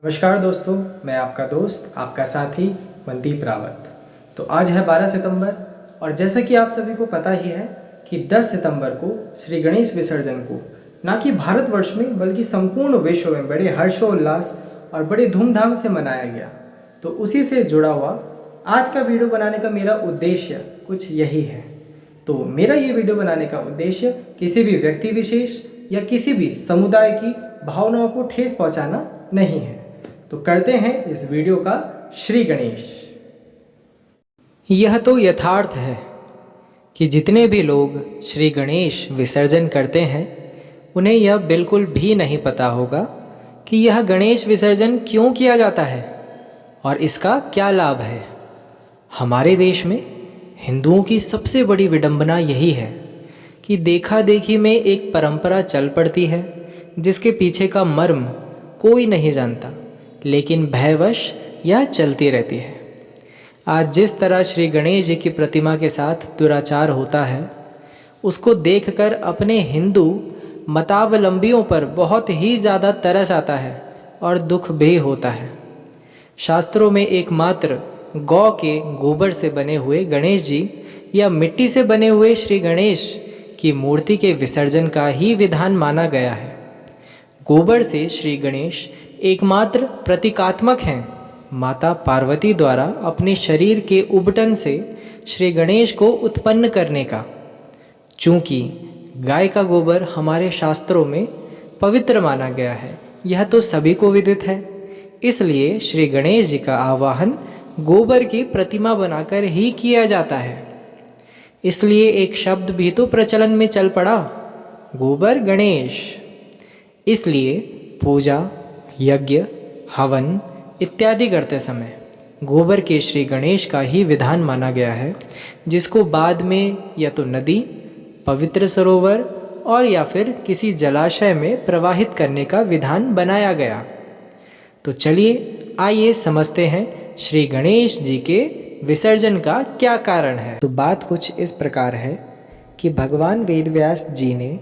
नमस्कार दोस्तों, मैं आपका दोस्त, आपका साथी मनदीप रावत। तो आज है 12 सितंबर और जैसा कि आप सभी को पता ही है कि 10 सितंबर को श्री गणेश विसर्जन को ना कि भारतवर्ष में बल्कि संपूर्ण विश्व में बड़े हर्षोल्लास और बड़े धूमधाम से मनाया गया। तो उसी से जुड़ा हुआ आज का वीडियो बनाने का मेरा उद्देश्य कुछ यही है। तो मेरा ये वीडियो बनाने का उद्देश्य किसी भी व्यक्ति विशेष या किसी भी समुदाय की भावनाओं को ठेस पहुंचाना नहीं है। तो करते हैं इस वीडियो का श्री गणेश। यह तो यथार्थ है कि जितने भी लोग श्री गणेश विसर्जन करते हैं उन्हें यह बिल्कुल भी नहीं पता होगा कि यह गणेश विसर्जन क्यों किया जाता है और इसका क्या लाभ है। हमारे देश में हिंदुओं की सबसे बड़ी विडंबना यही है कि देखा देखी में एक परंपरा चल पड़ती है जिसके पीछे का मर्म कोई नहीं जानता, लेकिन भयवश यह चलती रहती है। आज जिस तरह श्री गणेश जी की प्रतिमा के साथ दुराचार होता है उसको देखकर अपने हिंदू मतावलंबियों पर बहुत ही ज़्यादा तरस आता है और दुख भी होता है। शास्त्रों में एकमात्र गौ के गोबर से बने हुए गणेश जी या मिट्टी से बने हुए श्री गणेश की मूर्ति के विसर्जन का ही विधान माना गया है। गोबर से श्री गणेश एकमात्र प्रतीकात्मक हैं माता पार्वती द्वारा अपने शरीर के उबटन से श्री गणेश को उत्पन्न करने का। चूँकि गाय का गोबर हमारे शास्त्रों में पवित्र माना गया है, यह तो सभी को विदित है, इसलिए श्री गणेश जी का आवाहन गोबर की प्रतिमा बनाकर ही किया जाता है। इसलिए एक शब्द भी तो प्रचलन में चल पड़ा, गोबर गणेश। इसलिए पूजा, यज्ञ, हवन इत्यादि करते समय गोबर के श्री गणेश का ही विधान माना गया है, जिसको बाद में या तो नदी, पवित्र सरोवर और या फिर किसी जलाशय में प्रवाहित करने का विधान बनाया गया। तो चलिए आइए समझते हैं श्री गणेश जी के विसर्जन का क्या कारण है। तो बात कुछ इस प्रकार है कि भगवान वेदव्यास जी ने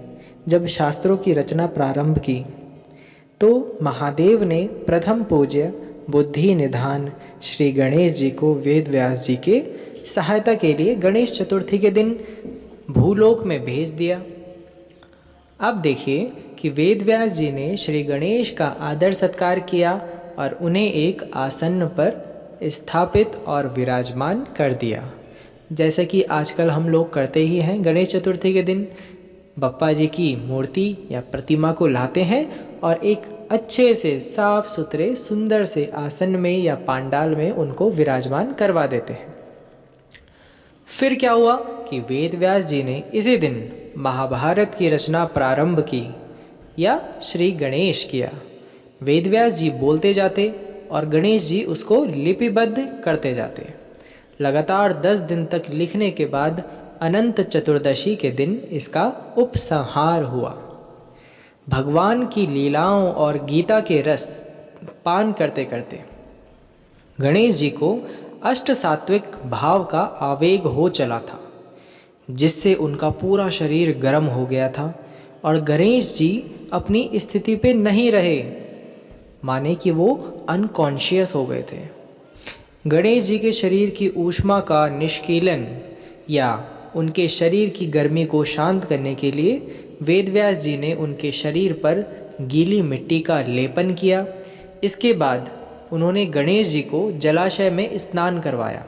जब शास्त्रों की रचना प्रारंभ की तो महादेव ने प्रथम पूज्य बुद्धि निधान श्री गणेश जी को वेदव्यास जी के सहायता के लिए गणेश चतुर्थी के दिन भूलोक में भेज दिया। अब देखिए कि वेदव्यास जी ने श्री गणेश का आदर सत्कार किया और उन्हें एक आसन पर स्थापित और विराजमान कर दिया, जैसे कि आजकल हम लोग करते ही हैं। गणेश चतुर्थी के दिन बप्पा जी की मूर्ति या प्रतिमा को लाते हैं और एक अच्छे से साफ सुथरे सुंदर से आसन में या पांडाल में उनको विराजमान करवा देते हैं। फिर क्या हुआ कि वेदव्यास जी ने इसी दिन महाभारत की रचना प्रारंभ की या श्री गणेश किया। वेदव्यास जी बोलते जाते और गणेश जी उसको लिपिबद्ध करते जाते। लगातार 10 दिन तक लिखने के बाद अनंत चतुर्दशी के दिन इसका उपसंहार हुआ। भगवान की लीलाओं और गीता के रस पान करते करते गणेश जी को अष्ट सात्विक भाव का आवेग हो चला था, जिससे उनका पूरा शरीर गर्म हो गया था और गणेश जी अपनी स्थिति पे नहीं रहे, माने कि वो अनकॉन्शियस हो गए थे। गणेश जी के शरीर की ऊष्मा का निष्कीलन या उनके शरीर की गर्मी को शांत करने के लिए वेदव्यास जी ने उनके शरीर पर गीली मिट्टी का लेपन किया। इसके बाद उन्होंने गणेश जी को जलाशय में स्नान करवाया,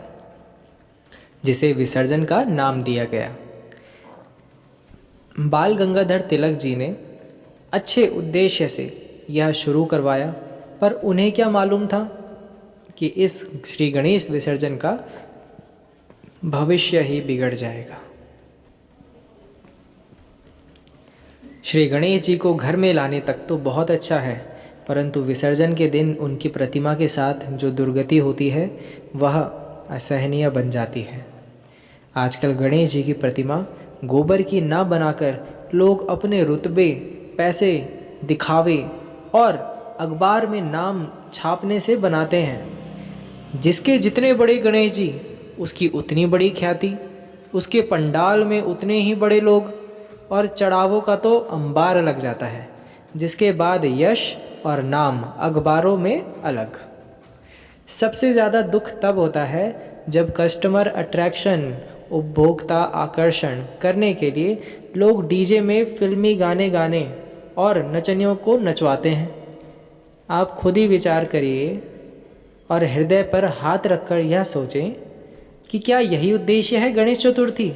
जिसे विसर्जन का नाम दिया गया। बाल गंगाधर तिलक जी ने अच्छे उद्देश्य से यह शुरू करवाया, पर उन्हें क्या मालूम था कि इस श्री गणेश विसर्जन का भविष्य ही बिगड़ जाएगा। श्री गणेश जी को घर में लाने तक तो बहुत अच्छा है, परंतु विसर्जन के दिन उनकी प्रतिमा के साथ जो दुर्गति होती है वह असहनीय बन जाती है। आजकल गणेश जी की प्रतिमा गोबर की ना बनाकर लोग अपने रुतबे, पैसे, दिखावे और अखबार में नाम छापने से बनाते हैं। जिसके जितने बड़े गणेश जी उसकी उतनी बड़ी ख्याति, उसके पंडाल में उतने ही बड़े लोग और चढ़ावों का तो अंबार लग जाता है, जिसके बाद यश और नाम अखबारों में अलग। सबसे ज़्यादा दुख तब होता है जब कस्टमर अट्रैक्शन, उपभोक्ता आकर्षण करने के लिए लोग डीजे में फिल्मी गाने गाने और नचनियों को नचवाते हैं। आप खुद ही विचार करिए और हृदय पर हाथ रखकर यह सोचें कि क्या यही उद्देश्य है गणेश चतुर्थी?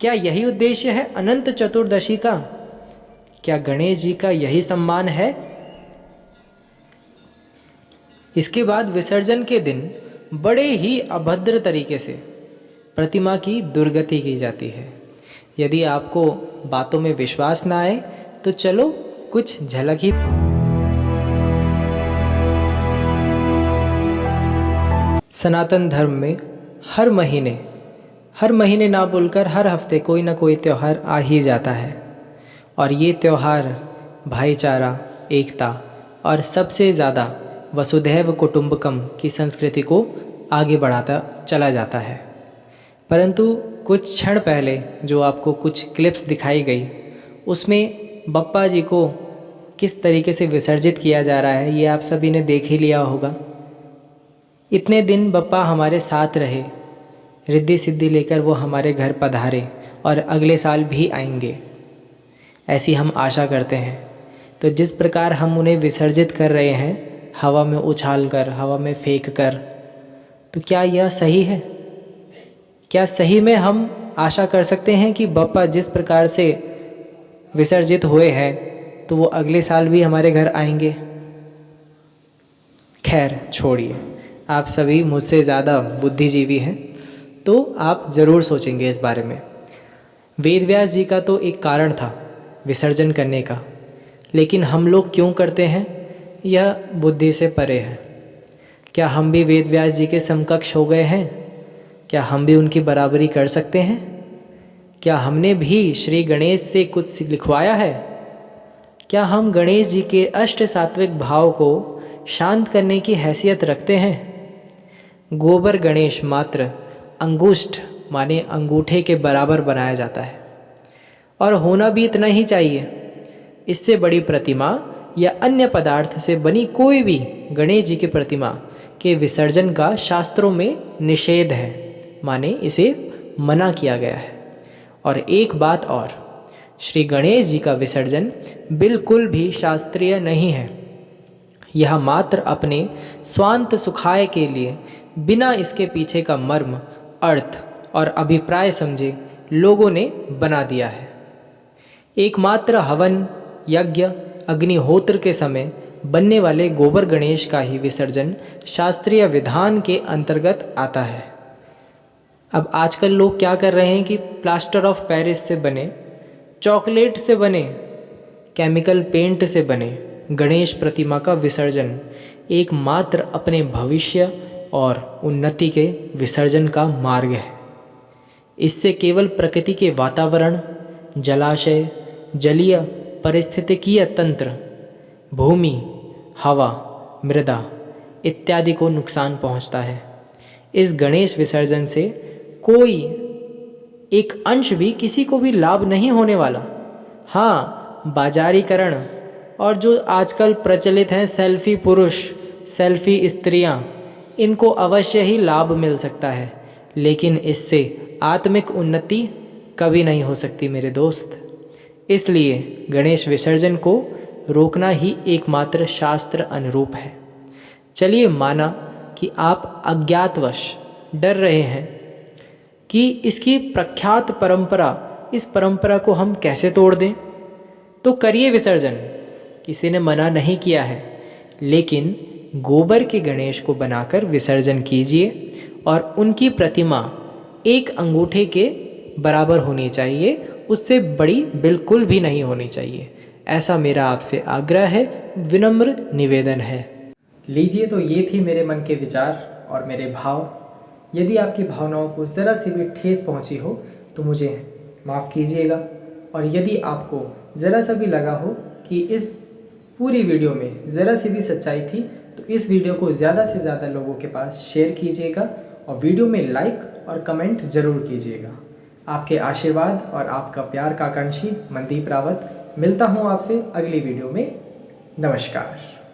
क्या यही उद्देश्य है अनंत चतुर्दशी का? क्या गणेश जी का यही सम्मान है? इसके बाद विसर्जन के दिन बड़े ही अभद्र तरीके से प्रतिमा की दुर्गति की जाती है। यदि आपको बातों में विश्वास ना आए तो चलो कुछ झलक ही। सनातन धर्म में हर महीने ना बोलकर हर हफ्ते कोई ना कोई त्यौहार आ ही जाता है, और ये त्यौहार भाईचारा, एकता और सबसे ज़्यादा वसुधैव कुटुंबकम की संस्कृति को आगे बढ़ाता चला जाता है। परंतु कुछ क्षण पहले जो आपको कुछ क्लिप्स दिखाई गई, उसमें बप्पा जी को किस तरीके से विसर्जित किया जा रहा है ये आप सभी ने देख ही लिया होगा। इतने दिन बप्पा हमारे साथ रहे, रिद्धि सिद्धि लेकर वो हमारे घर पधारे और अगले साल भी आएंगे, ऐसी हम आशा करते हैं। तो जिस प्रकार हम उन्हें विसर्जित कर रहे हैं, हवा में उछाल कर, हवा में फेंक कर, तो क्या यह सही है? क्या सही में हम आशा कर सकते हैं कि बप्पा जिस प्रकार से विसर्जित हुए हैं तो वो अगले साल भी हमारे घर आएंगे? खैर छोड़िए, आप सभी मुझसे ज़्यादा बुद्धिजीवी हैं तो आप ज़रूर सोचेंगे इस बारे में। वेद व्यास जी का तो एक कारण था विसर्जन करने का, लेकिन हम लोग क्यों करते हैं यह बुद्धि से परे है। क्या हम भी वेद व्यास जी के समकक्ष हो गए हैं? क्या हम भी उनकी बराबरी कर सकते हैं? क्या हमने भी श्री गणेश से कुछ लिखवाया है? क्या हम गणेश जी के अष्ट सात्विक भाव को शांत करने की हैसियत रखते हैं? गोबर गणेश मात्र अंगुष्ठ माने अंगूठे के बराबर बनाया जाता है, और होना भी इतना ही चाहिए। इससे बड़ी प्रतिमा या अन्य पदार्थ से बनी कोई भी गणेश जी की प्रतिमा के विसर्जन का शास्त्रों में निषेध है, माने इसे मना किया गया है। और एक बात और, श्री गणेश जी का विसर्जन बिल्कुल भी शास्त्रीय नहीं है। यह मात्र अपने स्वांत सुखाय के लिए बिना इसके पीछे का मर्म, अर्थ और अभिप्राय समझे लोगों ने बना दिया है। एकमात्र हवन, यज्ञ, अग्निहोत्र के समय बनने वाले गोबर गणेश का ही विसर्जन शास्त्रीय विधान के अंतर्गत आता है। अब आजकल लोग क्या कर रहे हैं कि प्लास्टर ऑफ पेरिस से बने, चॉकलेट से बने, केमिकल पेंट से बने गणेश प्रतिमा का विसर्जन एकमात्र अपने भविष्य और उन्नति के विसर्जन का मार्ग है। इससे केवल प्रकृति के वातावरण, जलाशय, जलीय पारिस्थितिकीय तंत्र, भूमि, हवा, मृदा इत्यादि को नुकसान पहुंचता है। इस गणेश विसर्जन से कोई एक अंश भी किसी को भी लाभ नहीं होने वाला। हाँ, बाजारीकरण और जो आजकल प्रचलित हैं सेल्फी पुरुष, सेल्फी स्त्रियां, इनको अवश्य ही लाभ मिल सकता है, लेकिन इससे आत्मिक उन्नति कभी नहीं हो सकती मेरे दोस्त। इसलिए गणेश विसर्जन को रोकना ही एकमात्र शास्त्र अनुरूप है। चलिए माना कि आप अज्ञातवश डर रहे हैं कि इसकी प्रख्यात परंपरा, इस परंपरा को हम कैसे तोड़ दें, तो करिए विसर्जन, किसी ने मना नहीं किया है, लेकिन गोबर के गणेश को बनाकर विसर्जन कीजिए और उनकी प्रतिमा एक अंगूठे के बराबर होनी चाहिए, उससे बड़ी बिल्कुल भी नहीं होनी चाहिए। ऐसा मेरा आपसे आग्रह है, विनम्र निवेदन है। लीजिए, तो ये थी मेरे मन के विचार और मेरे भाव। यदि आपकी भावनाओं को ज़रा सी भी ठेस पहुंची हो तो मुझे माफ़ कीजिएगा, और यदि आपको ज़रा सा भी लगा हो कि इस पूरी वीडियो में ज़रा सी भी सच्चाई थी तो इस वीडियो को ज़्यादा से ज़्यादा लोगों के पास शेयर कीजिएगा और वीडियो में लाइक और कमेंट ज़रूर कीजिएगा। आपके आशीर्वाद और आपका प्यार का आकांक्षी मनदीप रावत। मिलता हूँ आपसे अगली वीडियो में। नमस्कार।